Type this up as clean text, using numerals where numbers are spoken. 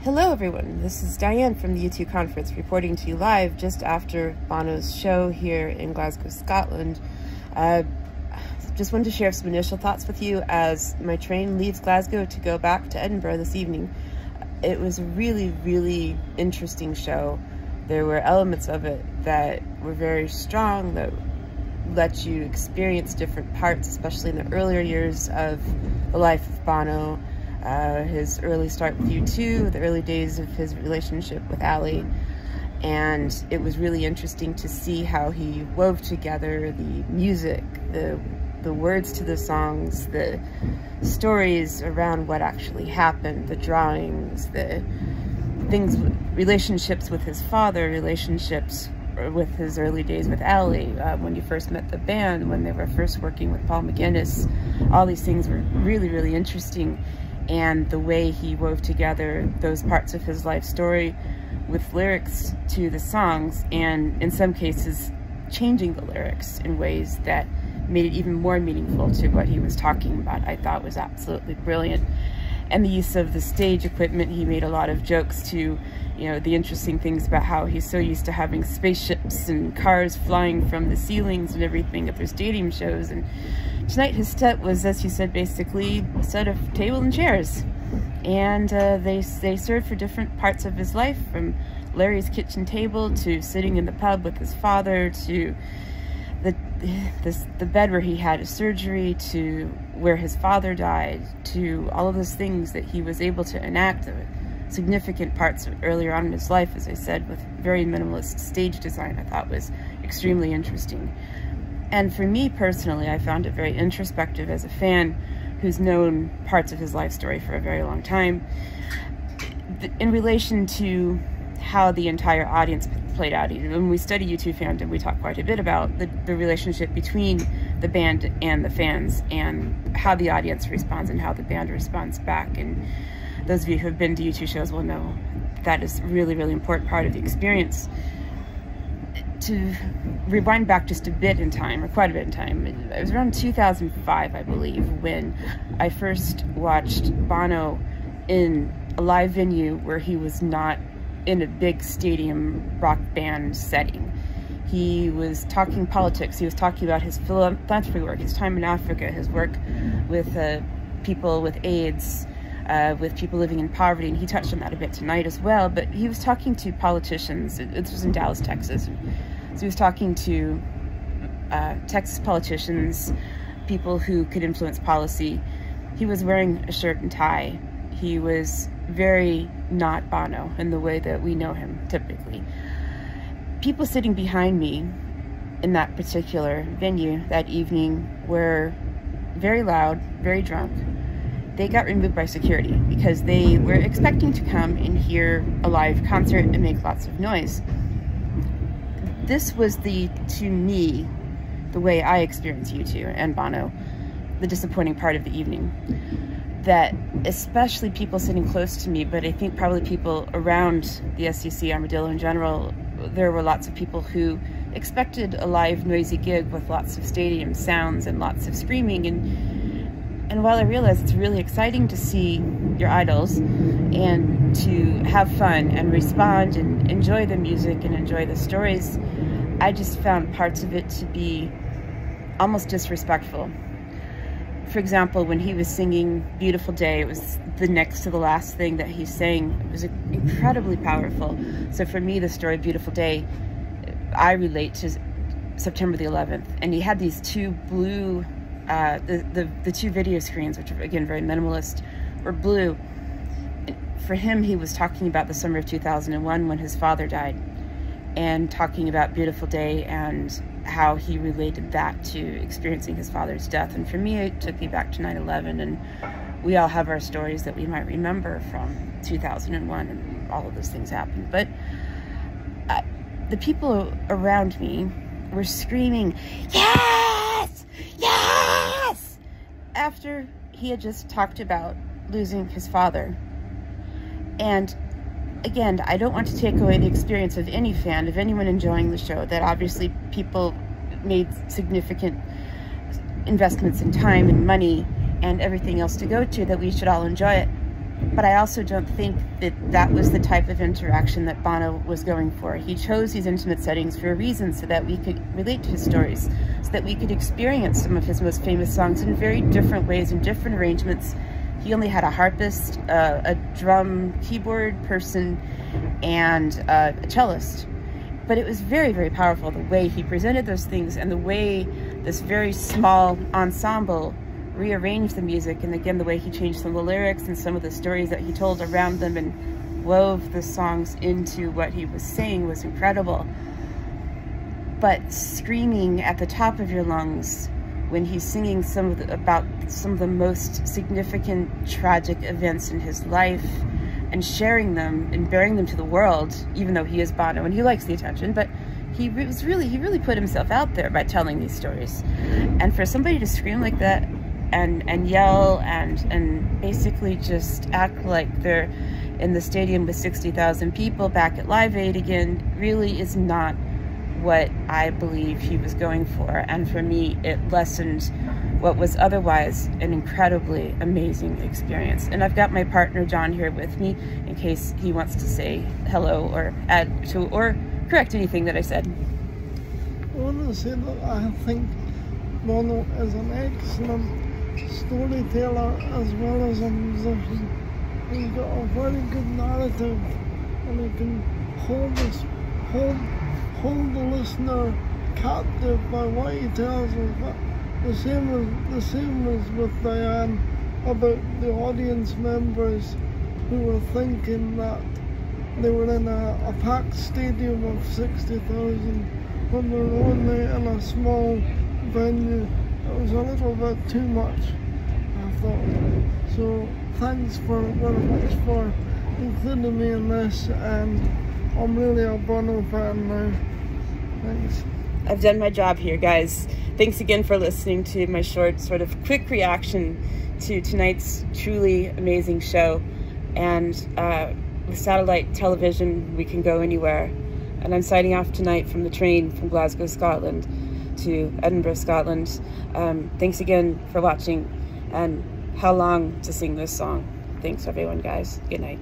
Hello everyone, this is Diane from the U2 conference reporting to you live just after Bono's show here in Glasgow, Scotland. Just wanted to share some initial thoughts with you as my train leaves Glasgow to go back to Edinburgh this evening. It was a really, really interesting show. There were elements of it that were very strong, that let you experience different parts, especially in the earlier years of the life of Bono. His early start with U2, the early days of his relationship with Ali, and it was really interesting to see how he wove together the music, the words to the songs, the stories around what actually happened, the drawings, the things, relationships with his father, relationships with his early days with Ali, when he first met the band, when they were first working with Paul McGuinness. All these things were really, really interesting. And the way he wove together those parts of his life story with lyrics to the songs, and in some cases changing the lyrics in ways that made it even more meaningful to what he was talking about, I thought was absolutely brilliant. And the use of the stage equipment, he made a lot of jokes to, you know, the interesting things about how he's so used to having spaceships and cars flying from the ceilings and everything at their stadium shows. And tonight his set was, as he said, basically a set of table and chairs. And they served for different parts of his life, from Larry's kitchen table to sitting in the pub with his father, to the bed where he had his surgery, to where his father died, to all of those things that he was able to enact, significant parts earlier on in his life, as I said, with very minimalist stage design. I thought was extremely interesting. And for me personally, I found it very introspective as a fan who's known parts of his life story for a very long time, in relation to how the entire audience played out. When we study U2 fandom, we talk quite a bit about the relationship between the band and the fans, and how the audience responds and how the band responds back. And those of you who have been to U2 shows will know that is really, really important part of the experience. To rewind back just a bit in time, or quite a bit in time, it was around 2005, I believe, when I first watched Bono in a live venue where he was not in a big stadium rock band setting. He was talking politics, he was talking about his philanthropy work, his time in Africa, his work with people with AIDS, with people living in poverty, and he touched on that a bit tonight as well. But he was talking to politicians. This was in Dallas, Texas. So he was talking to Texas politicians, people who could influence policy. He was wearing a shirt and tie. He was very not Bono in the way that we know him typically. People sitting behind me in that particular venue that evening were very loud, very drunk. They got removed by security because they were expecting to come and hear a live concert and make lots of noise. This was to me, the way I experienced U2 and Bono, the disappointing part of the evening. That especially people sitting close to me, but I think probably people around the Sec Armadillo in general, there were lots of people who expected a live noisy gig with lots of stadium sounds and lots of screaming. And while I realize it's really exciting to see your idols and to have fun and respond and enjoy the music and enjoy the stories, I just found parts of it to be almost disrespectful. For example, when he was singing Beautiful Day, it was the next to the last thing that he sang. It was incredibly powerful. So for me, the story Beautiful Day, I relate to September the 11th. And he had these two blue, the two video screens, which are, again, very minimalist, were blue. For him, he was talking about the summer of 2001 when his father died, and talking about Beautiful Day and how he related that to experiencing his father's death. And for me, it took me back to 9/11, and we all have our stories that we might remember from 2001, and all of those things happened. But the people around me were screaming, "Yes! Yes!" after he had just talked about losing his father. And again, I don't want to take away the experience of any fan, of anyone enjoying the show, that obviously people made significant investments in time and money and everything else to go to, that we should all enjoy it. But I also don't think that that was the type of interaction that Bono was going for. He chose these intimate settings for a reason, so that we could relate to his stories, so that we could experience some of his most famous songs in very different ways, in different arrangements. He only had a harpist, a drum keyboard person, and a cellist. But it was very, very powerful, the way he presented those things and the way this very small ensemble rearranged the music, and again, the way he changed some of the lyrics and some of the stories that he told around them and wove the songs into what he was saying was incredible. But screaming at the top of your lungs when he's singing about some of the most significant tragic events in his life and sharing them and bearing them to the world, even though he is Bono and he likes the attention, but he really put himself out there by telling these stories. And for somebody to scream like that and yell and basically just act like they're in the stadium with 60,000 people back at Live Aid again really is not what I believe he was going for. And for me, it lessened what was otherwise an incredibly amazing experience. And I've got my partner John here with me in case he wants to say hello or add to or correct anything that I said. I want to say that I think Bono is an excellent storyteller as well as a musician. He's got a very good narrative, and he can hold the listener captive by what he tells us. But the same as with Diane about the audience members who were thinking that they were in a packed stadium of 60,000 when they were only in a small venue. It was a little bit too much, I thought. So thanks very much for including me in this, and I'm really a Bono fan now. Thanks. I've done my job here, guys. Thanks again for listening to my short, sort of quick reaction to tonight's truly amazing show. And with satellite television, we can go anywhere. And I'm signing off tonight from the train from Glasgow, Scotland to Edinburgh, Scotland. Thanks again for watching, and how long to sing this song. Thanks everyone, guys. Good night.